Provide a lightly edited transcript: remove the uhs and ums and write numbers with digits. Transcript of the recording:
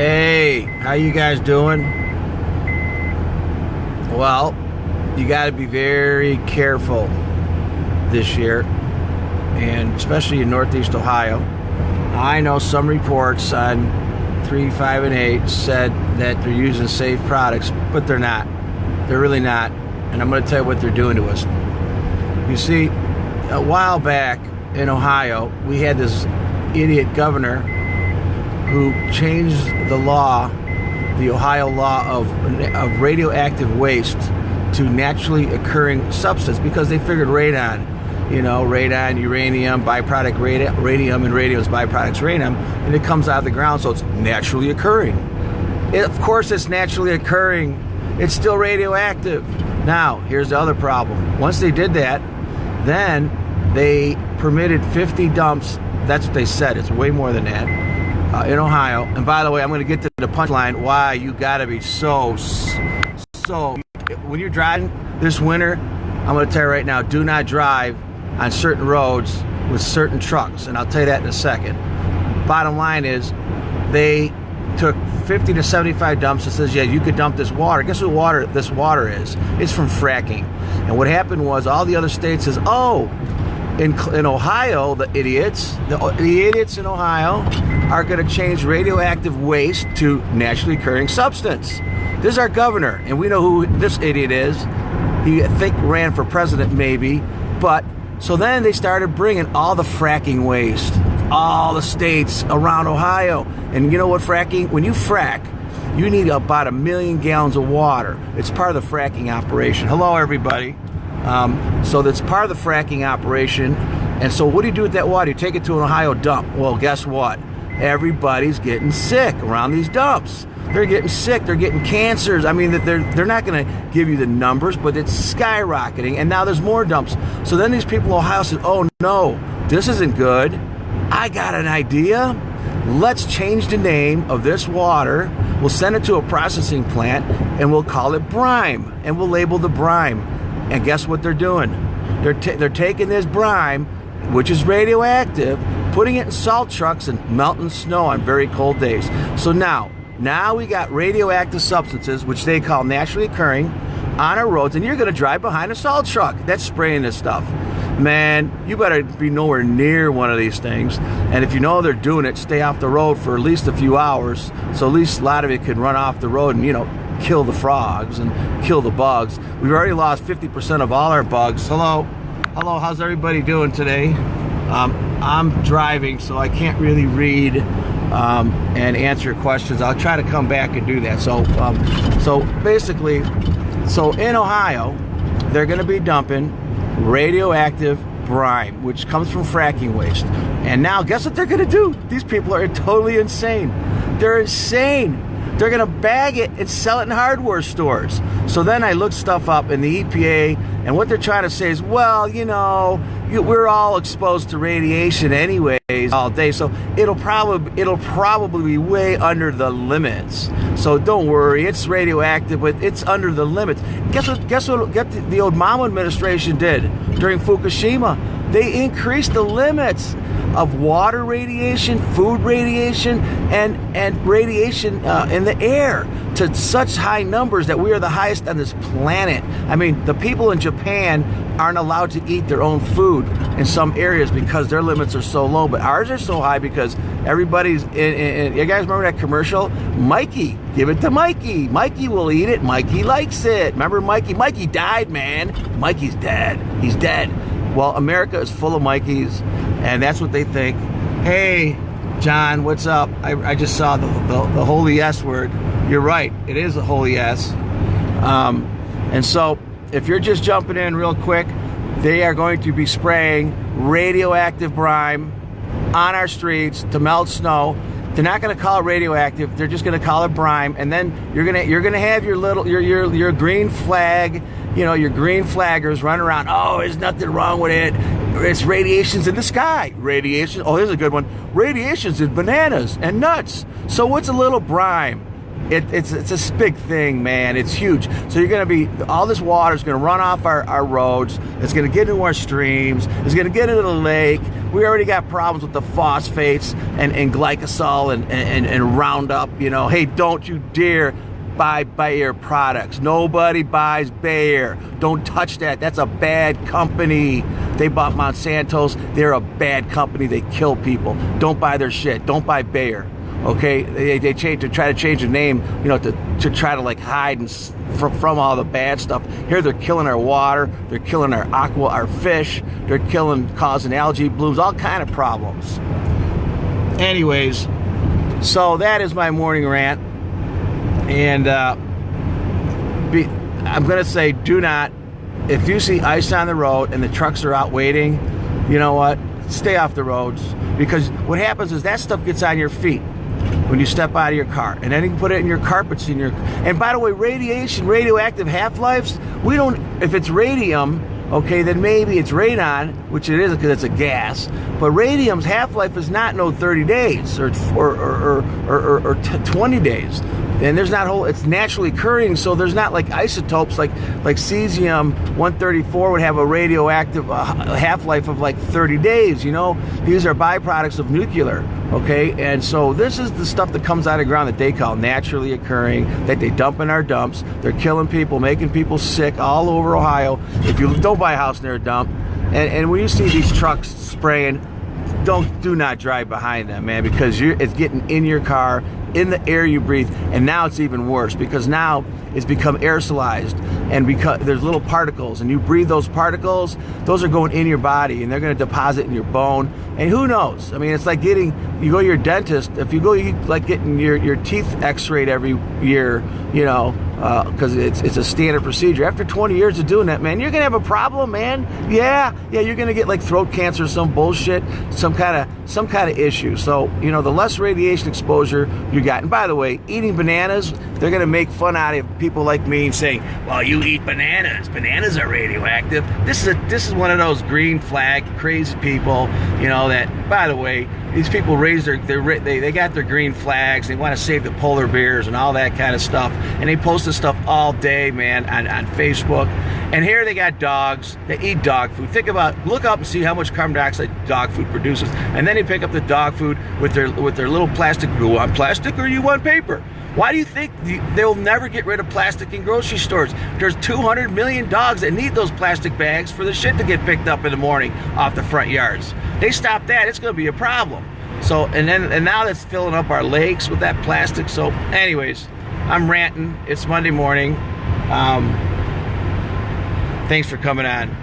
Hey, how you guys doing? Well, you got to be very careful this year, and especially in Northeast Ohio. I know some reports on 3, 5, and 8 said that they're using safe products, but they're not. They're really not. And I'm going to tell you what they're doing to us. You see, a while back in Ohio, we had this idiot governor who changed the law, the Ohio law of radioactive waste to naturally occurring substance, because they figured radon, uranium, byproduct radium, and radion's byproducts radium, and it comes out of the ground, so it's naturally occurring. Of course it's naturally occurring. It's still radioactive. Now, here's the other problem. Once they did that, then they permitted 50 dumps. That's what they said. It's way more than that. In Ohio. And by the way, I'm going to get to the punchline why you got to be so when you're driving this winter. I'm going to tell you right now, do not drive on certain roads with certain trucks, and I'll tell you that in a second. Bottom line is, they took 50 to 75 dumps and says, yeah, you could dump this water. Guess what this water is? It's from fracking. And what happened was, all the other states says, in Ohio, the idiots in Ohio are going to change radioactive waste to naturally occurring substance. This is our governor, and we know who this idiot is. He, I think, ran for president, maybe. But so then they started bringing all the fracking waste, all the states around Ohio. And you know what fracking? When you frack, you need about 1 million gallons of water. It's part of the fracking operation. Hello, everybody. So that's part of the fracking operation. And so what do you do with that water? You take it to an Ohio dump. Well, guess what? Everybody's getting sick around these dumps. They're getting sick. They're getting cancers. I mean, they're not going to give you the numbers, but it's skyrocketing. And now there's more dumps. So then these people in Ohio said, oh, no, this isn't good. I got an idea. Let's change the name of this water. We'll send it to a processing plant, and we'll call it brine. And we'll label the brine. And guess what they're doing? They're taking this brine, which is radioactive, putting it in salt trucks and melting snow on very cold days. So now we got radioactive substances, which they call naturally occurring, on our roads, and you're going to drive behind a salt truck that's spraying this stuff. Man, you better be nowhere near one of these things. And if you know they're doing it, stay off the road for at least a few hours, so at least a lot of it can run off the road and, kill the frogs and kill the bugs. We've already lost 50% of all our bugs. Hello, how's everybody doing today? I'm driving, so I can't really read and answer your questions. I'll try to come back and do that. So basically, in Ohio, they're going to be dumping radioactive brine, which comes from fracking waste. And now, guess what they're going to do? These people are totally insane. They're insane. They're going to bag it and sell it in hardware stores. So then I looked stuff up in the EPA, and what they're trying to say is, well, we're all exposed to radiation anyways all day, so it'll probably be way under the limits. So don't worry, it's radioactive, but it's under the limits. Guess what the Obama administration did during Fukushima? They increased the limits of water radiation, food radiation, and radiation in the air to such high numbers that we are the highest on this planet. I mean, the people in Japan aren't allowed to eat their own food in some areas because their limits are so low, but ours are so high because everybody's in. You guys remember that commercial? Mikey, give it to Mikey. Mikey will eat it. Mikey likes it. Remember Mikey? Mikey died, man. Mikey's dead. He's dead. Well, America is full of Mikeys, and that's what they think. Hey, John, what's up? I just saw the holy S word. You're right. It is a holy S. And so, if you're just jumping in real quick, they are going to be spraying radioactive brine on our streets to melt snow. They're not going to call it radioactive. They're just going to call it brine, and then you're gonna have your green flag, your green flaggers running around. Oh, there's nothing wrong with it. It's radiations in the sky. Radiation. Oh, here's a good one. Radiations in bananas and nuts. So what's a little brine? It's a big thing, man. It's huge. So you're going to be, all this water is going to run off our roads. It's going to get into our streams. It's going to get into the lake. We already got problems with the phosphates and glycosol and Roundup. You know, hey, don't you dare buy Bayer products. Nobody buys Bayer. Don't touch that. That's a bad company. They bought Monsanto's. They're a bad company. They kill people. Don't buy their shit. Don't buy Bayer. Okay, they try to change the name, you know, to try to like hide from all the bad stuff. Here they're killing our water, they're killing our fish, they're causing algae blooms, all kind of problems. Anyways, so that is my morning rant, and I'm gonna say, do not, if you see ice on the road and the trucks are out waiting, you know what? Stay off the roads, because what happens is that stuff gets on your feet when you step out of your car, and then you can put it in your carpets, and by the way, radioactive half-lives, we don't, if it's radium, okay, then maybe it's radon, which it isn't because it's a gas, but radium's half-life is not 30 days or 20 days. And there's not it's naturally occurring, so there's not like isotopes like cesium-134 would have a radioactive half-life of like 30 days, you know? These are byproducts of nuclear, okay? And so this is the stuff that comes out of the ground that they call naturally occurring, that they dump in our dumps. They're killing people, making people sick all over Ohio. If you don't buy a house near a dump, and when you see these trucks spraying, do not drive behind them, man, because it's getting in your car, in the air you breathe, and now it's even worse because now it's become aerosolized, and because there's little particles, and you breathe those particles, those are going in your body, and they're going to deposit in your bone, and who knows? I mean, it's like you go to your dentist, if you like getting your teeth x-rayed every year, you know, because it's a standard procedure. After 20 years of doing that, man, you're gonna have a problem, man. Yeah, you're gonna get like throat cancer, some bullshit, some kind of issue. So, you know, the less radiation exposure you got. And by the way, eating bananas, they're gonna make fun out of people like me saying, "Well, you eat bananas. Bananas are radioactive." This is one of those green flag crazy people, you know, that, by the way, these people they got their green flags, they want to save the polar bears and all that kind of stuff, and they post this stuff all day, man, on Facebook. And here they got dogs, they eat dog food. Look up and see how much carbon dioxide dog food produces, and then they pick up the dog food with their little plastic. You want plastic or you want paper? Why do you think they'll never get rid of plastic in grocery stores? There's 200 million dogs that need those plastic bags for the shit to get picked up in the morning off the front yards. They stop that, it's going to be a problem. So, and now that's filling up our lakes with that plastic. So, anyways, I'm ranting. It's Monday morning. Thanks for coming on.